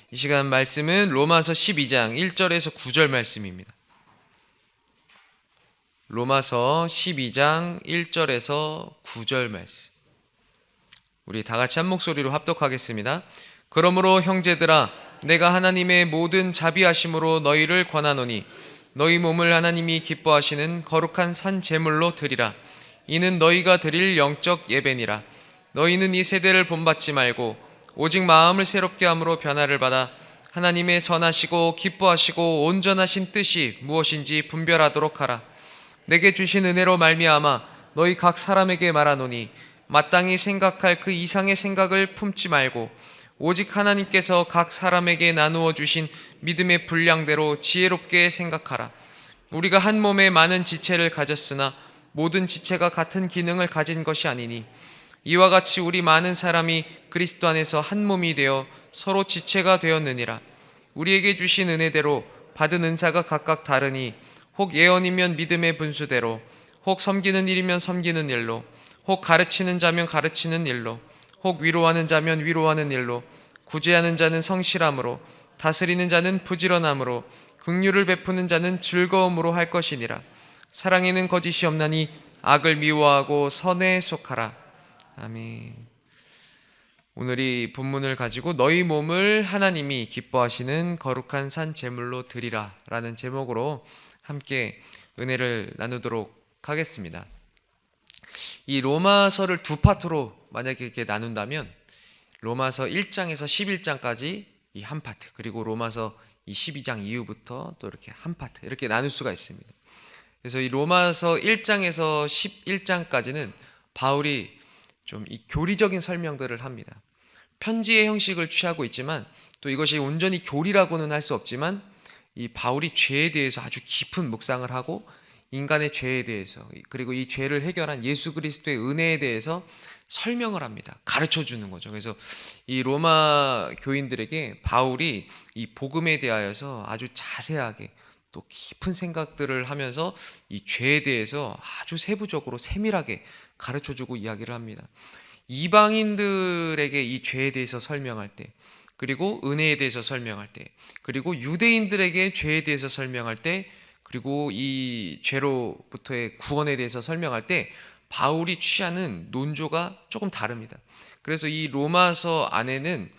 이 시간 말씀은 로마서 12장 1절에서 9절 말씀입니다. 로마서 12장 1절에서 9절 말씀. 우리 다 같이 한 목소리로 합독하겠습니다. 그러므로 형제들아, 내가 하나님의 모든 자비하심으로 너희를 권하노니 너희 몸을 하나님이 기뻐하시는 거룩한 산 제물로 드리라. 이는 너희가 드릴 영적 예배니라. 너희는 이 세대를 본받지 말고 오직 마음을 새롭게 함으로 변화를 받아 하나님의 선하시고 기뻐하시고 온전하신 뜻이 무엇인지 분별하도록 하라. 내게 주신 은혜로 말미암아 너희 각 사람에게 말하노니 마땅히 생각할 그 이상의 생각을 품지 말고 오직 하나님께서 각 사람에게 나누어 주신 믿음의 분량대로 지혜롭게 생각하라. 우리가 한 몸에 많은 지체를 가졌으나 모든 지체가 같은 기능을 가진 것이 아니니 이와 같이 우리 많은 사람이 그리스도 안에서 한 몸이 되어 서로 지체가 되었느니라. 우리에게 주신 은혜대로 받은 은사가 각각 다르니 혹 예언이면 믿음의 분수대로, 혹 섬기는 일이면 섬기는 일로, 혹 가르치는 자면 가르치는 일로, 혹 위로하는 자면 위로하는 일로, 구제하는 자는 성실함으로, 다스리는 자는 부지런함으로, 긍휼을 베푸는 자는 즐거움으로 할 것이니라. 사랑에는 거짓이 없나니 악을 미워하고 선에 속하라. 아멘. 오늘 이 본문을 가지고 너희 몸을 하나님이 기뻐하시는 거룩한 산 제물로 드리라 라는 제목으로 함께 은혜를 나누도록 하겠습니다. 이 로마서를 두 파트로 만약에 이렇게 나눈다면 로마서 1장에서 11장까지 이 한 파트, 그리고 로마서 이 12장 이후부터 또 이렇게 한 파트, 이렇게 나눌 수가 있습니다. 그래서 이 로마서 1장에서 11장까지는 바울이 좀 이 교리적인 설명들을 합니다. 편지의 형식을 취하고 있지만 또 이것이 온전히 교리라고는 할 수 없지만 이 바울이 죄에 대해서 아주 깊은 묵상을 하고 인간의 죄에 대해서, 그리고 이 죄를 해결한 예수 그리스도의 은혜에 대해서 설명을 합니다. 가르쳐 주는 거죠. 그래서 이 로마 교인들에게 바울이 이 복음에 대하여서 아주 자세하게 또 깊은 생각들을 하면서 이 죄에 대해서 아주 세부적으로 세밀하게 가르쳐 주고 이야기를 합니다. 이방인들에게 이 죄에 대해서 설명할 때, 그리고 은혜에 대해서 설명할 때, 그리고 유대인들에게 죄에 대해서 설명할 때, 그리고 이 죄로부터의 구원에 대해서 설명할 때 바울이 취하는 논조가 조금 다릅니다. 그래서 이 로마서 안에는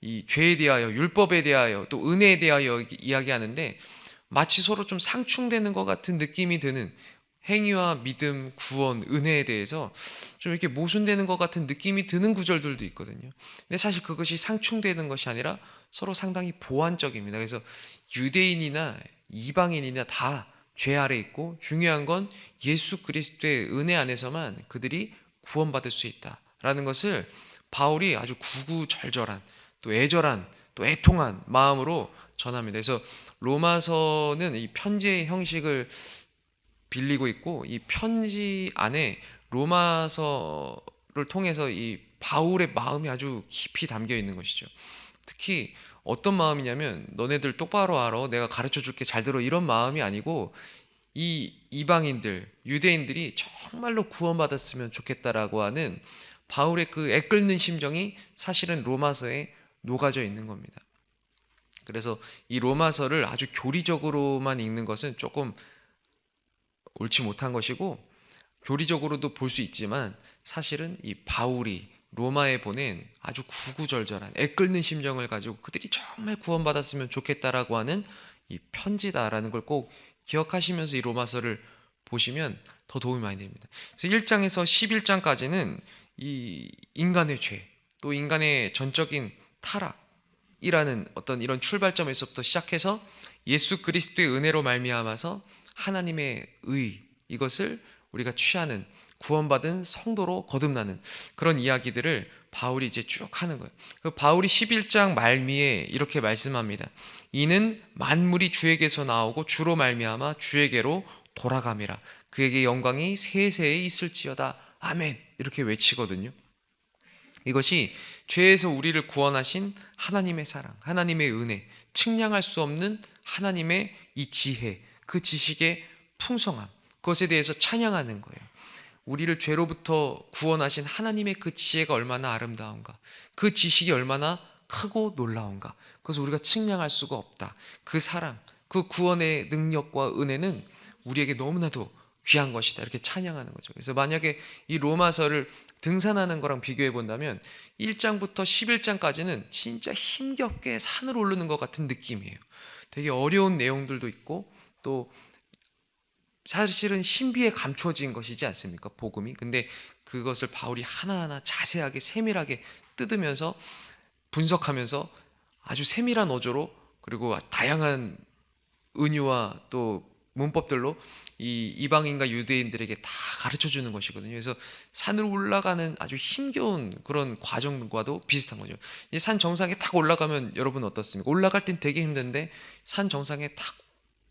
이 죄에 대하여, 율법에 대하여, 또 은혜에 대하여 이야기하는데 마치 서로 좀 상충되는 것 같은 느낌이 드는, 행위와 믿음, 구원, 은혜에 대해서 좀 이렇게 모순되는 것 같은 느낌이 드는 구절들도 있거든요. 근데 사실 그것이 상충되는 것이 아니라 서로 상당히 보완적입니다. 그래서 유대인이나 이방인이나 다 죄 아래 있고, 중요한 건 예수 그리스도의 은혜 안에서만 그들이 구원받을 수 있다라는 것을 바울이 아주 구구절절한, 또 애절한, 또 애통한 마음으로 전합니다. 그래서 로마서는 이 편지의 형식을 빌리고 있고, 이 편지 안에 로마서를 통해서 이 바울의 마음이 아주 깊이 담겨 있는 것이죠. 특히 어떤 마음이냐면, 너네들 똑바로 알아, 내가 가르쳐 줄게, 잘 들어, 이런 마음이 아니고 이 이방인들, 유대인들이 정말로 구원받았으면 좋겠다라고 하는 바울의 그 애끓는 심정이 사실은 로마서에 녹아져 있는 겁니다. 그래서 이 로마서를 아주 교리적으로만 읽는 것은 조금 옳지 못한 것이고, 교리적으로도 볼 수 있지만 사실은 이 바울이 로마에 보낸 아주 구구절절한 애끓는 심정을 가지고 그들이 정말 구원받았으면 좋겠다라고 하는 이 편지다라는 걸 꼭 기억하시면서 이 로마서를 보시면 더 도움이 많이 됩니다. 그래서 1장에서 11장까지는 이 인간의 죄, 또 인간의 전적인 타락이라는 어떤 이런 출발점에서부터 시작해서 예수 그리스도의 은혜로 말미암아서 하나님의 의, 이것을 우리가 취하는, 구원받은 성도로 거듭나는 그런 이야기들을 바울이 이제 쭉 하는 거예요. 바울이 11장 말미에 이렇게 말씀합니다. 이는 만물이 주에게서 나오고 주로 말미암아 주에게로 돌아감이라. 그에게 영광이 세세에 있을지어다. 아멘. 이렇게 외치거든요. 이것이 죄에서 우리를 구원하신 하나님의 사랑, 하나님의 은혜, 측량할 수 없는 하나님의 이 지혜, 그 지식의 풍성함, 그것에 대해서 찬양하는 거예요. 우리를 죄로부터 구원하신 하나님의 그 지혜가 얼마나 아름다운가, 그 지식이 얼마나 크고 놀라운가. 그것을 우리가 측량할 수가 없다. 그 사랑, 그 구원의 능력과 은혜는 우리에게 너무나도 귀한 것이다. 이렇게 찬양하는 거죠. 그래서 만약에 이 로마서를 등산하는 거랑 비교해 본다면 1장부터 11장까지는 진짜 힘겹게 산을 오르는 것 같은 느낌이에요. 되게 어려운 내용들도 있고 또 사실은 신비에 감추어진 것이지 않습니까? 복음이. 근데 그것을 바울이 하나하나 자세하게 세밀하게 뜯으면서 분석하면서 아주 세밀한 어조로 그리고 다양한 은유와 또 문법들로 이 이방인과 유대인들에게 다 가르쳐 주는 것이거든요. 그래서 산을 올라가는 아주 힘겨운 그런 과정과도 비슷한 거죠. 이 산 정상에 탁 올라가면 여러분 어떻습니까? 올라갈 땐 되게 힘든데 산 정상에 탁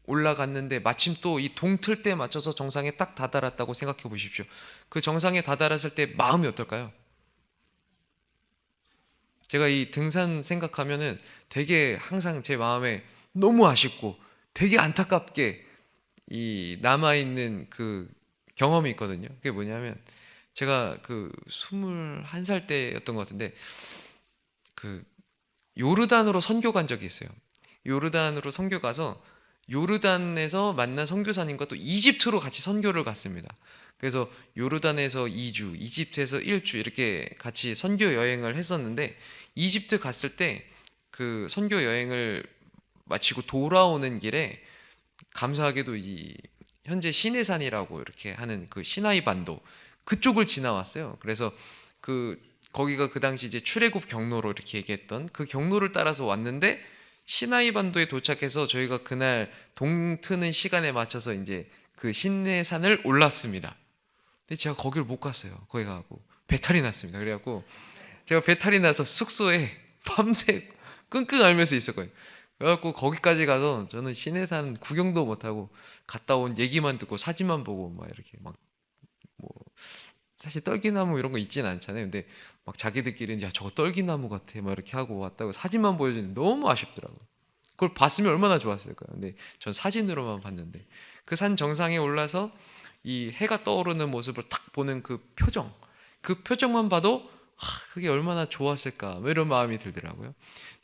올라갔는데 마침 또 이 동틀 때 맞춰서 정상에 딱 다다랐다고 생각해 보십시오. 그 정상에 다다랐을 때 마음이 어떨까요? 제가 이 등산 생각하면은 되게 항상 제 마음에 너무 아쉽고 되게 안타깝게 이 남아있는 그 경험이 있거든요. 그게 뭐냐면 제가 그 21살 때였던 것 같은데 그 요르단으로 선교 간 적이 있어요. 요르단으로 선교 가서 요르단에서 만난 선교사님과 또 이집트로 같이 선교를 갔습니다. 그래서 요르단에서 2주, 이집트에서 1주 이렇게 같이 선교 여행을 했었는데 이집트 갔을 때 그 선교 여행을 마치고 돌아오는 길에 감사하게도 이 현재 시내산이라고 이렇게 하는 그 시나이 반도 그쪽을 지나왔어요. 그래서 그 거기가 그 당시 이제 출애굽 경로로 이렇게 얘기했던 그 경로를 따라서 왔는데 시나이 반도에 도착해서 저희가 그날 동트는 시간에 맞춰서 이제 그 시내산을 올랐습니다. 근데 제가 거기를 못 갔어요. 거기 가고 배탈이 났습니다. 그래갖고 제가 배탈이 나서 숙소에 밤새 끙끙 앓면서 있었거든요. 그래갖고 거기까지 가서 저는 시내산 구경도 못하고 갔다 온 얘기만 듣고 사진만 보고 막 이렇게 막 뭐 사실 떨기나무 이런 거 있진 않잖아요. 근데 막 자기들끼리 야 저거 떨기나무 같아 막 이렇게 하고 왔다고 사진만 보여주는데 너무 아쉽더라고요. 그걸 봤으면 얼마나 좋았을까요. 근데 전 사진으로만 봤는데 그 산 정상에 올라서 이 해가 떠오르는 모습을 딱 보는 그 표정만 봐도 그게 얼마나 좋았을까 뭐 이런 마음이 들더라고요.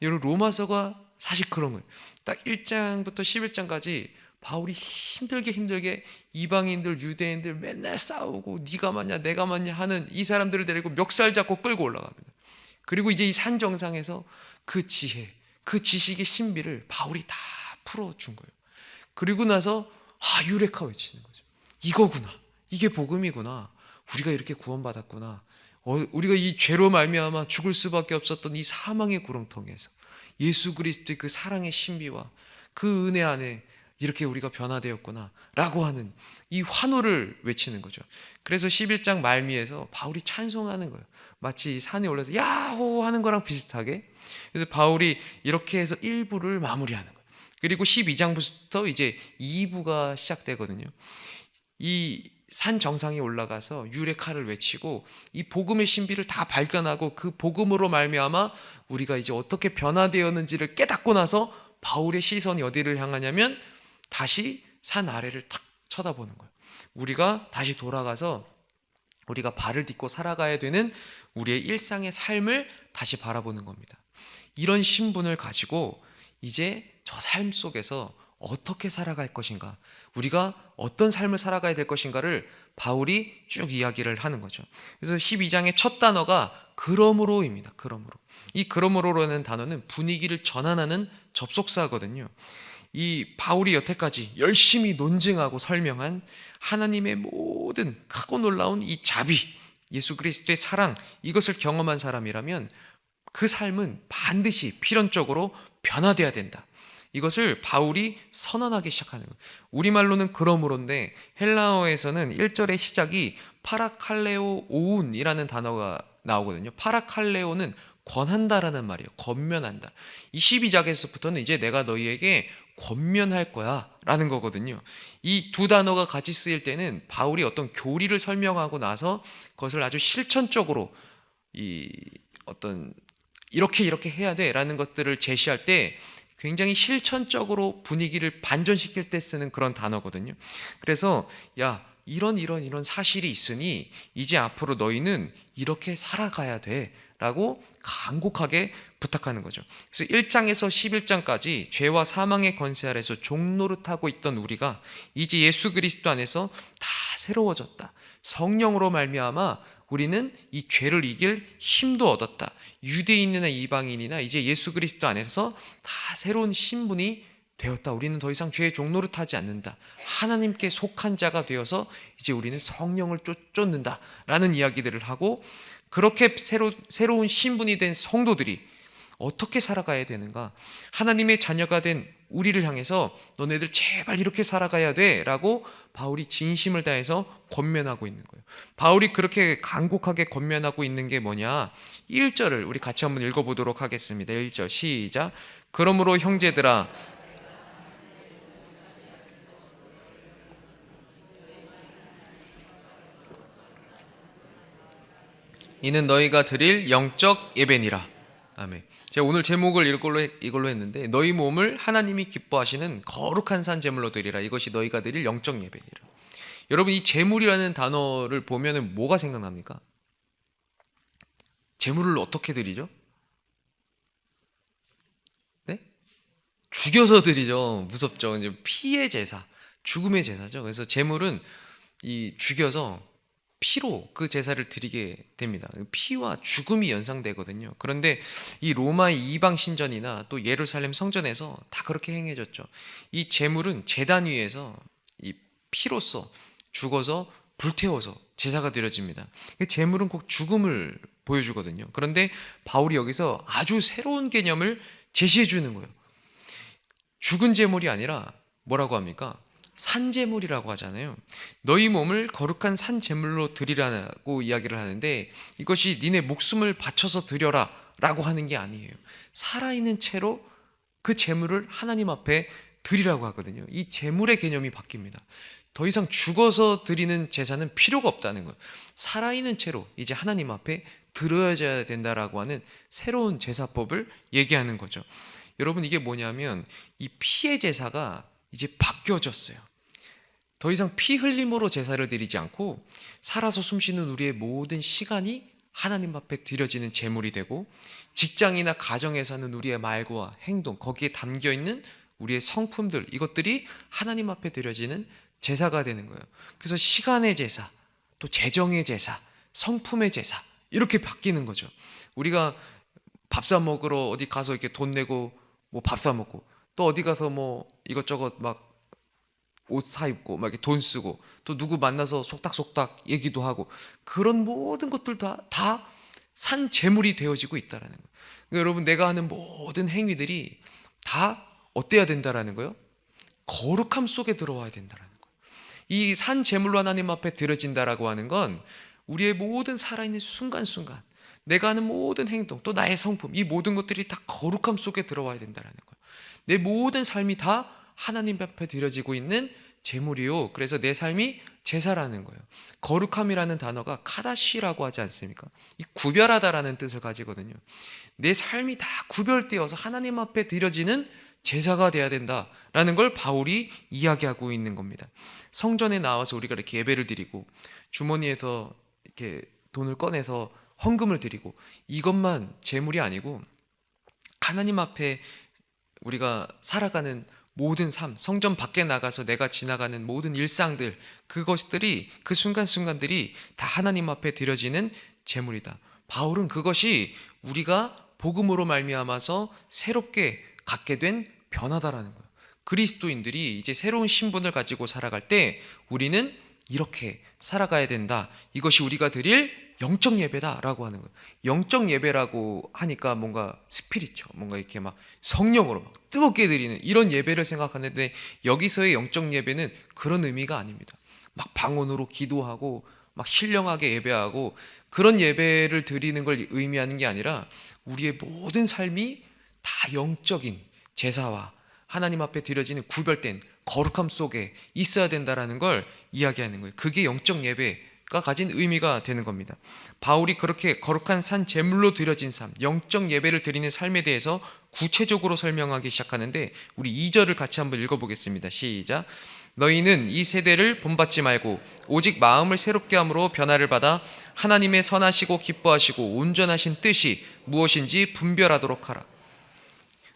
여러분 로마서가 사실 그런 거예요. 딱 1장부터 11장까지 바울이 힘들게 이방인들 유대인들 맨날 싸우고 네가 맞냐 내가 맞냐 하는 이 사람들을 데리고 멱살 잡고 끌고 올라갑니다. 그리고 이제 이 산 정상에서 그 지혜 그 지식의 신비를 바울이 다 풀어준 거예요. 그리고 나서 유레카 외치는 거죠. 이거구나. 이게 복음이구나. 우리가 이렇게 구원받았구나. 우리가 이 죄로 말미암아 죽을 수밖에 없었던 이 사망의 구렁텅이에서 예수 그리스도의 그 사랑의 신비와 그 은혜 안에 이렇게 우리가 변화되었구나 라고 하는 이 환호를 외치는 거죠. 그래서 11장 말미에서 바울이 찬송하는 거예요. 마치 산에 올라서 야호 하는 거랑 비슷하게. 그래서 바울이 이렇게 해서 1부를 마무리하는 거예요. 그리고 12장부터 이제 2부가 시작되거든요. 이 산 정상에 올라가서 유레카를 외치고 이 복음의 신비를 다 발견하고 그 복음으로 말미암아 우리가 이제 어떻게 변화되었는지를 깨닫고 나서 바울의 시선이 어디를 향하냐면 다시 산 아래를 탁 쳐다보는 거예요. 우리가 다시 돌아가서 우리가 발을 딛고 살아가야 되는 우리의 일상의 삶을 다시 바라보는 겁니다. 이런 신분을 가지고 이제 저 삶 속에서 어떻게 살아갈 것인가, 우리가 어떤 삶을 살아가야 될 것인가를 바울이 쭉 이야기를 하는 거죠. 그래서 12장의 첫 단어가 그러므로입니다. 그러므로. 이 그러므로라는 단어는 분위기를 전환하는 접속사거든요. 이 바울이 여태까지 열심히 논증하고 설명한 하나님의 모든 크고 놀라운 이 자비, 예수 그리스도의 사랑, 이것을 경험한 사람이라면 그 삶은 반드시 필연적으로 변화돼야 된다. 이것을 바울이 선언하기 시작하는 거예요. 우리말로는 그러므로인데 헬라어에서는 1절의 시작이 파라칼레오 오운이라는 단어가 나오거든요. 파라칼레오는 권한다라는 말이에요. 권면한다. 이 12장에서부터는 이제 내가 너희에게 권면할 거야 라는 거거든요. 이 두 단어가 같이 쓰일 때는 바울이 어떤 교리를 설명하고 나서 그것을 아주 실천적으로 이렇게 해야 돼 라는 것들을 제시할 때 굉장히 실천적으로 분위기를 반전시킬 때 쓰는 그런 단어거든요. 그래서 이런 사실이 있으니 이제 앞으로 너희는 이렇게 살아가야 돼 라고 간곡하게 부탁하는 거죠. 그래서 1장에서 11장까지 죄와 사망의 권세 아래서 종노릇하고 있던 우리가 이제 예수 그리스도 안에서 다 새로워졌다. 성령으로 말미암아 우리는 이 죄를 이길 힘도 얻었다. 유대인이나 이방인이나 이제 예수 그리스도 안에서 다 새로운 신분이 되었다. 우리는 더 이상 죄의 종노릇하지 않는다. 하나님께 속한 자가 되어서 이제 우리는 성령을 쫓는다 라는 이야기들을 하고, 그렇게 새로운 신분이 된 성도들이 어떻게 살아가야 되는가, 하나님의 자녀가 된 우리를 향해서 너네들 제발 이렇게 살아가야 돼 라고 바울이 진심을 다해서 권면하고 있는 거예요. 바울이 그렇게 간곡하게 권면하고 있는 게 뭐냐, 1절을 우리 같이 한번 읽어보도록 하겠습니다. 1절 시작. 그러므로 형제들아, 이는 너희가 드릴 영적 예배니라. 아멘. 제가 오늘 제목을 이걸로 했는데, 너희 몸을 하나님이 기뻐하시는 거룩한 산 제물로 드리라. 이것이 너희가 드릴 영적 예배니라. 여러분, 이 제물이라는 단어를 보면은 뭐가 생각납니까? 제물을 어떻게 드리죠? 네? 죽여서 드리죠. 무섭죠. 이제 피의 제사, 죽음의 제사죠. 그래서 제물은 이 죽여서 피로 그 제사를 드리게 됩니다. 피와 죽음이 연상되거든요. 그런데 이 로마의 이방 신전이나 또 예루살렘 성전에서 다 그렇게 행해졌죠. 이 제물은 제단 위에서 이 피로써 죽어서 불태워서 제사가 드려집니다. 제물은 꼭 죽음을 보여주거든요. 그런데 바울이 여기서 아주 새로운 개념을 제시해 주는 거예요. 죽은 제물이 아니라 뭐라고 합니까? 산제물이라고 하잖아요. 너희 몸을 거룩한 산제물로 드리라고 이야기를 하는데, 이것이 니네 목숨을 바쳐서 드려라 라고 하는 게 아니에요. 살아있는 채로 그 제물을 하나님 앞에 드리라고 하거든요. 이 제물의 개념이 바뀝니다. 더 이상 죽어서 드리는 제사는 필요가 없다는 거예요. 살아있는 채로 이제 하나님 앞에 드려야 된다라고 하는 새로운 제사법을 얘기하는 거죠. 여러분, 이게 뭐냐면 이 피의 제사가 이제 바뀌어졌어요. 더 이상 피 흘림으로 제사를 드리지 않고 살아서 숨쉬는 우리의 모든 시간이 하나님 앞에 드려지는 제물이 되고, 직장이나 가정에서 하는 우리의 말과 행동, 거기에 담겨있는 우리의 성품들, 이것들이 하나님 앞에 드려지는 제사가 되는 거예요. 그래서 시간의 제사, 또 재정의 제사, 성품의 제사, 이렇게 바뀌는 거죠. 우리가 밥 사 먹으러 어디 가서 이렇게 돈 내고 뭐 밥 사 먹고, 또 어디 가서 뭐 이것저것 막 옷 사 입고 막 이렇게 돈 쓰고, 또 누구 만나서 속닥속닥 얘기도 하고, 그런 모든 것들 다 산 제물이 되어지고 있다라는 거예요. 그러니까 여러분, 내가 하는 모든 행위들이 다 어때야 된다라는 거예요? 거룩함 속에 들어와야 된다라는 거예요. 이 산 제물로 하나님 앞에 드려진다라고 하는 건 우리의 모든 살아있는 순간순간, 내가 하는 모든 행동, 또 나의 성품, 이 모든 것들이 다 거룩함 속에 들어와야 된다라는 거예요. 내 모든 삶이 다 하나님 앞에 드려지고 있는 제물이요. 그래서 내 삶이 제사라는 거예요. 거룩함이라는 단어가 카다시라고 하지 않습니까? 이 구별하다라는 뜻을 가지거든요. 내 삶이 다 구별되어서 하나님 앞에 드려지는 제사가 돼야 된다라는 걸 바울이 이야기하고 있는 겁니다. 성전에 나와서 우리가 이렇게 예배를 드리고, 주머니에서 이렇게 돈을 꺼내서 헌금을 드리고, 이것만 제물이 아니고 하나님 앞에 우리가 살아가는 모든 삶, 성전 밖에 나가서 내가 지나가는 모든 일상들, 그것들이, 그 순간순간들이 다 하나님 앞에 드려지는 제물이다. 바울은 그것이 우리가 복음으로 말미암아서 새롭게 갖게 된 변화다라는 거예요. 그리스도인들이 이제 새로운 신분을 가지고 살아갈 때 우리는 이렇게 살아가야 된다. 이것이 우리가 드릴 영적 예배다라고 하는 거예요. 영적 예배라고 하니까 뭔가 스피리처, 뭔가 이렇게 막 성령으로 막 뜨겁게 드리는 이런 예배를 생각하는데, 여기서의 영적 예배는 그런 의미가 아닙니다. 막 방언으로 기도하고 막 신령하게 예배하고 그런 예배를 드리는 걸 의미하는 게 아니라, 우리의 모든 삶이 다 영적인 제사와 하나님 앞에 드려지는 구별된 거룩함 속에 있어야 된다라는 걸 이야기하는 거예요. 그게 영적 예배가 가진 의미가 되는 겁니다. 바울이 그렇게 거룩한 산 제물로 드려진 삶, 영적 예배를 드리는 삶에 대해서 구체적으로 설명하기 시작하는데, 우리 2절을 같이 한번 읽어보겠습니다. 시작. 너희는 이 세대를 본받지 말고 오직 마음을 새롭게 함으로 변화를 받아 하나님의 선하시고 기뻐하시고 온전하신 뜻이 무엇인지 분별하도록 하라.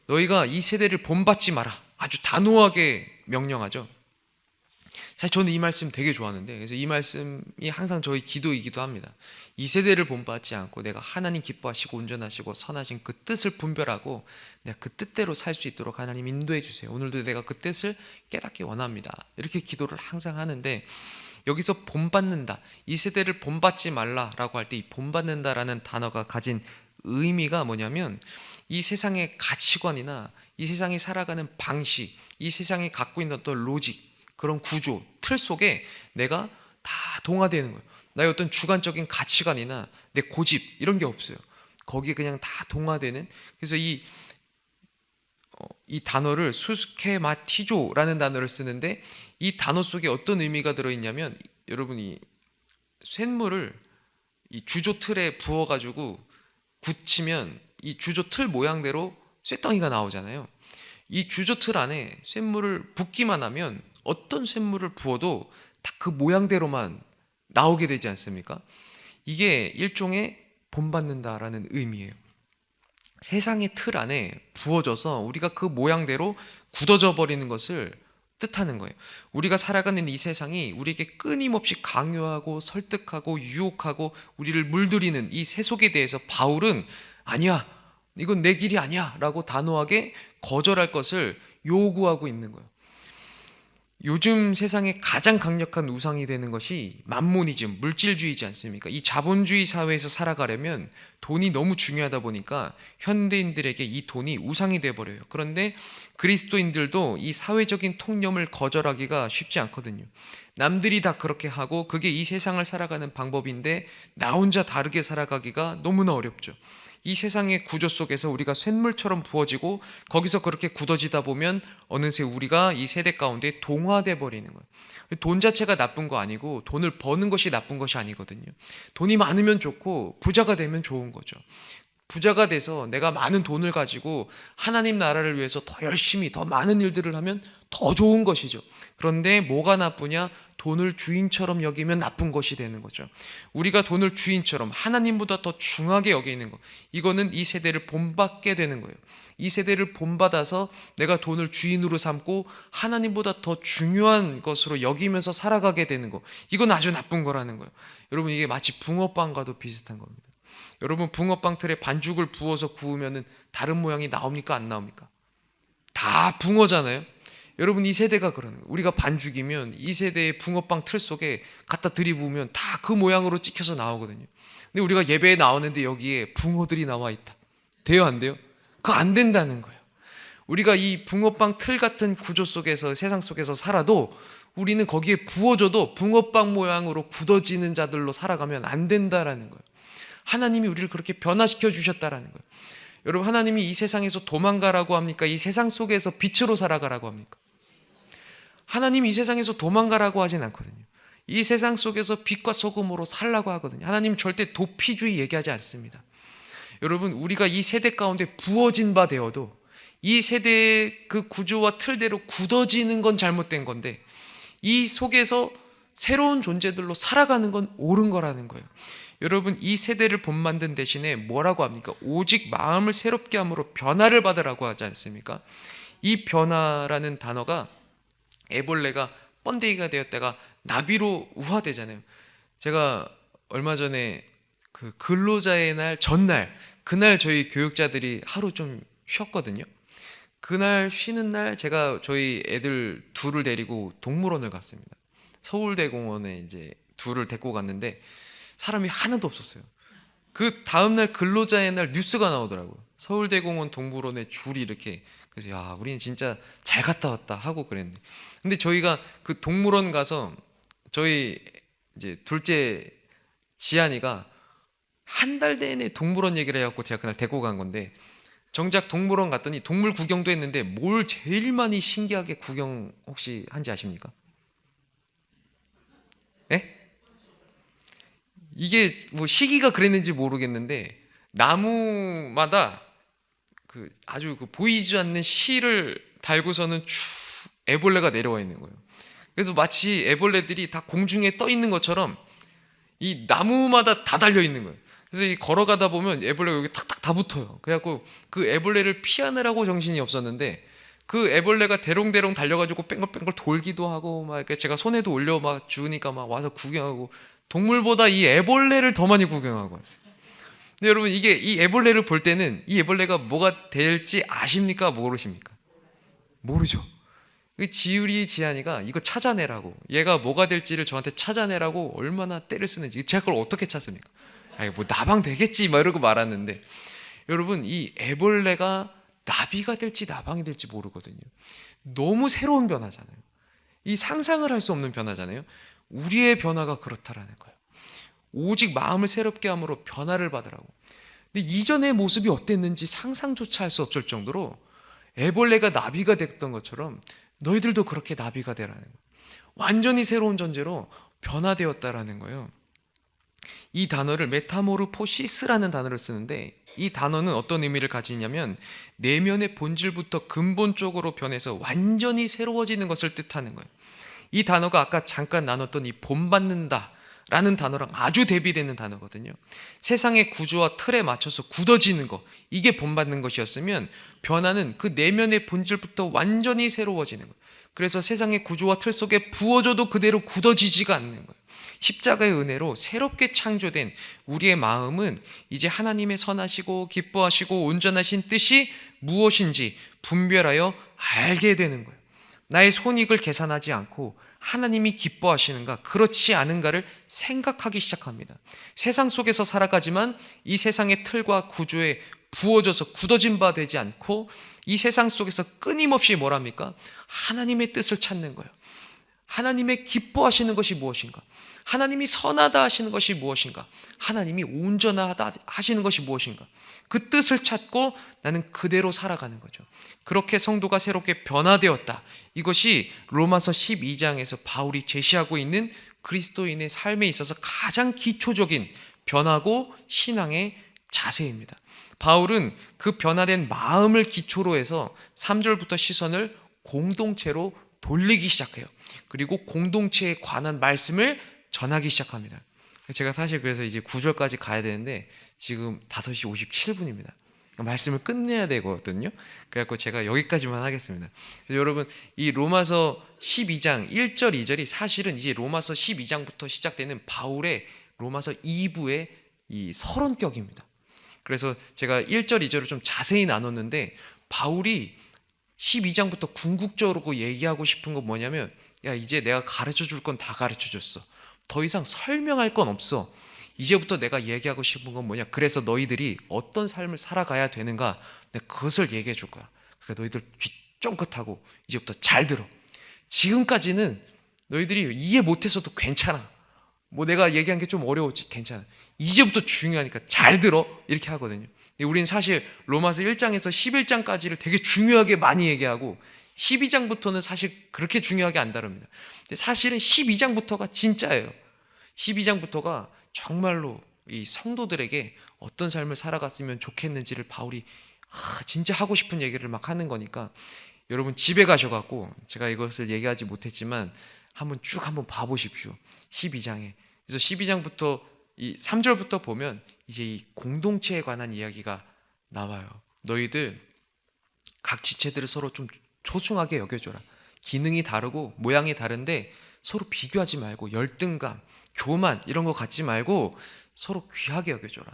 너희가 이 세대를 본받지 마라. 아주 단호하게 명령하죠. 사실 저는 이 말씀 되게 좋아하는데, 그래서 이 말씀이 항상 저희 기도이기도 합니다. 이 세대를 본받지 않고 내가 하나님 기뻐하시고 온전하시고 선하신 그 뜻을 분별하고 내가 그 뜻대로 살 수 있도록 하나님 인도해 주세요. 오늘도 내가 그 뜻을 깨닫기 원합니다. 이렇게 기도를 항상 하는데, 여기서 본받는다, 이 세대를 본받지 말라라고 할 때 이 본받는다라는 단어가 가진 의미가 뭐냐면, 이 세상의 가치관이나 이 세상이 살아가는 방식, 이 세상이 갖고 있는 어떤 로직, 그런 구조, 틀 속에 내가 다 동화되는 거예요. 나의 어떤 주관적인 가치관이나 내 고집 이런 게 없어요. 거기에 그냥 다 동화되는. 그래서 이 단어를 수스케마티조라는 단어를 쓰는데, 이 단어 속에 어떤 의미가 들어있냐면, 여러분이 쇳물을 이 주조 틀에 부어가지고 굳히면 이 주조 틀 모양대로 쇳덩이가 나오잖아요. 이 주조 틀 안에 쇳물을 붓기만 하면 어떤 쇳물을 부어도 다 그 모양대로만 나오게 되지 않습니까? 이게 일종의 본받는다라는 의미예요. 세상의 틀 안에 부어져서 우리가 그 모양대로 굳어져 버리는 것을 뜻하는 거예요. 우리가 살아가는 이 세상이 우리에게 끊임없이 강요하고 설득하고 유혹하고 우리를 물들이는 이 세속에 대해서 바울은 아니야, 이건 내 길이 아니야 라고 단호하게 거절할 것을 요구하고 있는 거예요. 요즘 세상에 가장 강력한 우상이 되는 것이 맘모니즘, 물질주의지 않습니까? 이 자본주의 사회에서 살아가려면 돈이 너무 중요하다 보니까 현대인들에게 이 돈이 우상이 돼버려요. 그런데 그리스도인들도 이 사회적인 통념을 거절하기가 쉽지 않거든요. 남들이 다 그렇게 하고 그게 이 세상을 살아가는 방법인데 나 혼자 다르게 살아가기가 너무나 어렵죠. 이 세상의 구조 속에서 우리가 쇳물처럼 부어지고 거기서 그렇게 굳어지다 보면 어느새 우리가 이 세대 가운데 동화돼 버리는 거예요. 돈 자체가 나쁜 거 아니고 돈을 버는 것이 나쁜 것이 아니거든요. 돈이 많으면 좋고 부자가 되면 좋은 거죠. 부자가 돼서 내가 많은 돈을 가지고 하나님 나라를 위해서 더 열심히 더 많은 일들을 하면 더 좋은 것이죠. 그런데 뭐가 나쁘냐? 돈을 주인처럼 여기면 나쁜 것이 되는 거죠. 우리가 돈을 주인처럼 하나님보다 더 중하게 여기는 것, 이거는 이 세대를 본받게 되는 거예요. 이 세대를 본받아서 내가 돈을 주인으로 삼고 하나님보다 더 중요한 것으로 여기면서 살아가게 되는 것, 이건 아주 나쁜 거라는 거예요. 여러분, 이게 마치 붕어빵과도 비슷한 겁니다. 여러분, 붕어빵 틀에 반죽을 부어서 구우면 다른 모양이 나옵니까? 안 나옵니까? 다 붕어잖아요. 여러분, 이 세대가 그러는 거예요. 우리가 반죽이면 이 세대의 붕어빵 틀 속에 갖다 들이부으면 다 그 모양으로 찍혀서 나오거든요. 근데 우리가 예배에 나오는데 여기에 붕어들이 나와 있다. 돼요, 안 돼요? 그거 안 된다는 거예요. 우리가 이 붕어빵 틀 같은 구조 속에서, 세상 속에서 살아도 우리는 거기에 부어져도 붕어빵 모양으로 굳어지는 자들로 살아가면 안 된다라는 거예요. 하나님이 우리를 그렇게 변화시켜 주셨다라는 거예요. 여러분, 하나님이 이 세상에서 도망가라고 합니까? 이 세상 속에서 빛으로 살아가라고 합니까? 하나님이 이 세상에서 도망가라고 하진 않거든요. 이 세상 속에서 빛과 소금으로 살라고 하거든요. 하나님 절대 도피주의 얘기하지 않습니다. 여러분, 우리가 이 세대 가운데 부어진 바 되어도 이 세대의 그 구조와 틀대로 굳어지는 건 잘못된 건데, 이 속에서 새로운 존재들로 살아가는 건 옳은 거라는 거예요. 여러분, 이 세대를 본받는 대신에 뭐라고 합니까? 오직 마음을 새롭게 함으로 변화를 받으라고 하지 않습니까? 이 변화라는 단어가 애벌레가 번데기가 되었다가 나비로 우화되잖아요. 제가 얼마 전에 그 근로자의 날 전날, 그날 저희 교육자들이 하루 좀 쉬었거든요. 그날 쉬는 날 제가 저희 애들 둘을 데리고 동물원을 갔습니다. 서울대공원에 이제 둘을 데리고 갔는데 사람이 하나도 없었어요. 그 다음날 근로자의 날 뉴스가 나오더라고요. 서울대공원 동물원에 줄이 이렇게. 그래서 야, 우리는 진짜 잘 갔다 왔다 하고 그랬는데, 근데 저희가 그 동물원 가서 저희 이제 둘째 지안이가 한 달 내내 동물원 얘기를 해갖고 제가 그날 데리고 간 건데, 정작 동물원 갔더니 동물 구경도 했는데 뭘 제일 많이 신기하게 구경 혹시 한지 아십니까? 예? 이게 뭐 시기가 그랬는지 모르겠는데 나무마다 그 아주 그 보이지 않는 실을 달고서는 쭉 애벌레가 내려와 있는 거예요. 그래서 마치 애벌레들이 다 공중에 떠 있는 것처럼 이 나무마다 다 달려 있는 거예요. 그래서 이 걸어가다 보면 애벌레가 여기 탁탁 다 붙어요. 그래갖고 그 애벌레를 피하느라고 정신이 없었는데 그 애벌레가 대롱대롱 달려가지고 뺑글뺑글 돌기도 하고 막 이렇게 제가 손에도 올려 막 주니까 막 와서 구경하고, 동물보다 이 애벌레를 더 많이 구경하고 왔어요. 근데 여러분, 이게 이 애벌레를 볼 때는 이 애벌레가 뭐가 될지 아십니까? 모르십니까? 모르죠. 지율이 지한이가 이거 찾아내라고, 얘가 뭐가 될지를 저한테 찾아내라고 얼마나 때를 쓰는지, 제가 그걸 어떻게 찾습니까? 아니 뭐 나방 되겠지 막 이러고 말았는데, 여러분 이 애벌레가 나비가 될지 나방이 될지 모르거든요. 너무 새로운 변화잖아요. 이 상상을 할 수 없는 변화잖아요. 우리의 변화가 그렇다라는 거예요. 오직 마음을 새롭게 함으로 변화를 받으라고. 근데 이전의 모습이 어땠는지 상상조차 할 수 없을 정도로 애벌레가 나비가 됐던 것처럼 너희들도 그렇게 나비가 되라는 거예요. 완전히 새로운 존재로 변화되었다라는 거예요. 이 단어를 메타모르포시스라는 단어를 쓰는데, 이 단어는 어떤 의미를 가지냐면 내면의 본질부터 근본적으로 변해서 완전히 새로워지는 것을 뜻하는 거예요. 이 단어가 아까 잠깐 나눴던 이 본받는다 라는 단어랑 아주 대비되는 단어거든요. 세상의 구조와 틀에 맞춰서 굳어지는 것, 이게 본받는 것이었으면 변화는 그 내면의 본질부터 완전히 새로워지는 것. 그래서 세상의 구조와 틀 속에 부어져도 그대로 굳어지지가 않는 거예요. 십자가의 은혜로 새롭게 창조된 우리의 마음은 이제 하나님의 선하시고 기뻐하시고 온전하신 뜻이 무엇인지 분별하여 알게 되는 거예요. 나의 손익을 계산하지 않고 하나님이 기뻐하시는가 그렇지 않은가를 생각하기 시작합니다. 세상 속에서 살아가지만 이 세상의 틀과 구조에 부어져서 굳어진 바 되지 않고 이 세상 속에서 끊임없이 뭐랍니까? 하나님의 뜻을 찾는 거예요. 하나님의 기뻐하시는 것이 무엇인가? 하나님이 선하다 하시는 것이 무엇인가? 하나님이 온전하다 하시는 것이 무엇인가? 그 뜻을 찾고 나는 그대로 살아가는 거죠. 그렇게 성도가 새롭게 변화되었다. 이것이 로마서 12장에서 바울이 제시하고 있는 그리스도인의 삶에 있어서 가장 기초적인 변화고 신앙의 자세입니다. 바울은 그 변화된 마음을 기초로 해서 3절부터 시선을 공동체로 돌리기 시작해요. 그리고 공동체에 관한 말씀을 전하기 시작합니다. 제가 사실 그래서 이제 9절까지 가야 되는데 지금 5시 57분입니다. 말씀을 끝내야 되거든요. 그래서 제가 여기까지만 하겠습니다. 여러분, 이 로마서 12장 1절 2절이 사실은 이제 로마서 12장부터 시작되는 바울의 로마서 2부의 이 서론격입니다. 그래서 제가 1절 2절을 좀 자세히 나눴는데, 바울이 12장부터 궁극적으로 얘기하고 싶은 건 뭐냐면, 야 이제 내가 가르쳐 줄 건 다 가르쳐 줬어. 더 이상 설명할 건 없어. 이제부터 내가 얘기하고 싶은 건 뭐냐? 그래서 너희들이 어떤 삶을 살아가야 되는가? 내가 그것을 얘기해 줄 거야. 그러니까 너희들 귀 쫑긋하고 이제부터 잘 들어. 지금까지는 너희들이 이해 못해서도 괜찮아. 뭐 내가 얘기한 게 좀 어려웠지, 괜찮아. 이제부터 중요하니까 잘 들어. 이렇게 하거든요. 근데 우리는 사실 로마서 1장에서 11장까지를 되게 중요하게 많이 얘기하고 12장부터는 사실 그렇게 중요하게 안 다룹니다. 근데 사실은 12장부터가 진짜예요. 12장부터가 정말로 이 성도들에게 어떤 삶을 살아갔으면 좋겠는지를 바울이 진짜 하고 싶은 얘기를 막 하는 거니까, 여러분 집에 가셔갖고 제가 이것을 얘기하지 못했지만 한번 쭉 한번 봐보십시오. 12장에. 그래서 12장부터 이 3절부터 보면 이제 이 공동체에 관한 이야기가 나와요. 너희들 각 지체들을 서로 좀 소중하게 여겨줘라. 기능이 다르고 모양이 다른데 서로 비교하지 말고 열등감, 교만 이런 거 갖지 말고 서로 귀하게 여겨줘라.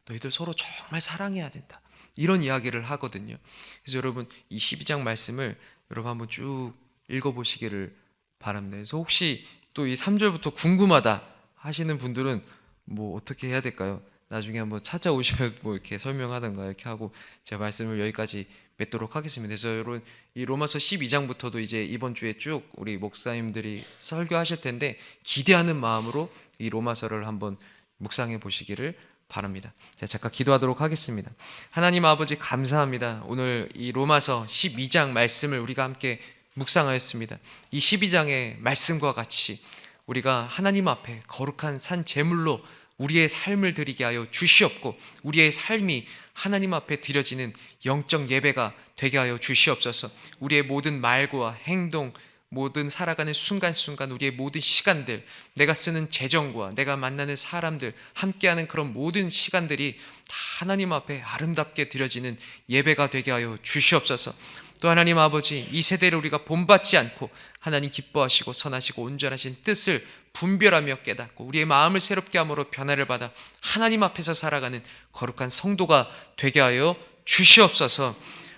너희들 서로 정말 사랑해야 된다. 이런 이야기를 하거든요. 그래서 여러분 이 12장 말씀을 여러분 한번 쭉 읽어보시기를 바랍니다. 그래서 혹시 또 이 3절부터 궁금하다 하시는 분들은 뭐 어떻게 해야 될까요? 나중에 한번 찾아오시면 뭐 이렇게 설명하던가 이렇게 하고 제가 말씀을 여기까지 맺도록 하겠습니다. 그래서 여러분 이 로마서 12장부터도 이제 이번 주에 쭉 우리 목사님들이 설교하실 텐데 기대하는 마음으로 이 로마서를 한번 묵상해 보시기를 바랍니다. 자, 잠깐 기도하도록 하겠습니다. 하나님 아버지 감사합니다. 오늘 이 로마서 12장 말씀을 우리가 함께 묵상하였습니다. 이 12장의 말씀과 같이 우리가 하나님 앞에 거룩한 산 제물로 우리의 삶을 드리게 하여 주시옵고, 우리의 삶이 하나님 앞에 드려지는 영적 예배가 되게 하여 주시옵소서. 우리의 모든 말과 행동, 모든 살아가는 순간순간 우리의 모든 시간들, 내가 쓰는 재정과 내가 만나는 사람들, 함께하는 그런 모든 시간들이 다 하나님 앞에 아름답게 드려지는 예배가 되게 하여 주시옵소서. 또 하나님 아버지, 이 세대를 우리가 본받지 않고 하나님 기뻐하시고 선하시고 온전하신 뜻을 분별하며 깨닫고 우리의 마음을 새롭게 함으로 변화를 받아 하나님 앞에서 살아가는 거룩한 성도가 되게 하여 주시옵소서.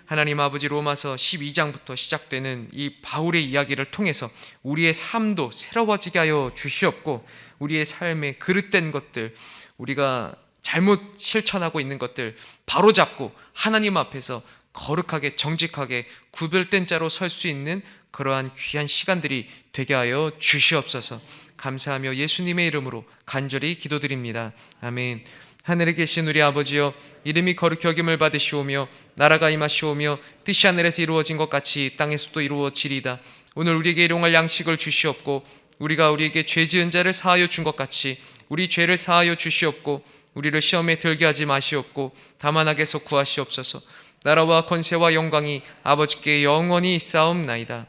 하나님 아버지, 로마서 12장부터 시작되는 이 바울의 이야기를 통해서 우리의 삶도 새로워지게 하여 주시옵고, 우리의 삶의 그릇된 것들, 우리가 잘못 실천하고 있는 것들 바로잡고 하나님 앞에서 거룩하게 정직하게 구별된 자로 설 수 있는 그러한 귀한 시간들이 되게 하여 주시옵소서. 감사하며 예수님의 이름으로 간절히 기도드립니다. 아멘. 하늘에 계신 우리 아버지여, 이름이 거룩히 여김을 받으시오며 나라가 임하시오며 뜻이 하늘에서 이루어진 것 같이 땅에서도 이루어지리이다. 오늘 우리에게 일용할 양식을 주시옵고, 우리가 우리에게 죄 지은 자를 사하여 준 것 같이 우리 죄를 사하여 주시옵고, 우리를 시험에 들게 하지 마시옵고 다만 악에서 구하시옵소서. 나라와 권세와 영광이 아버지께 영원히 있사옵나이다.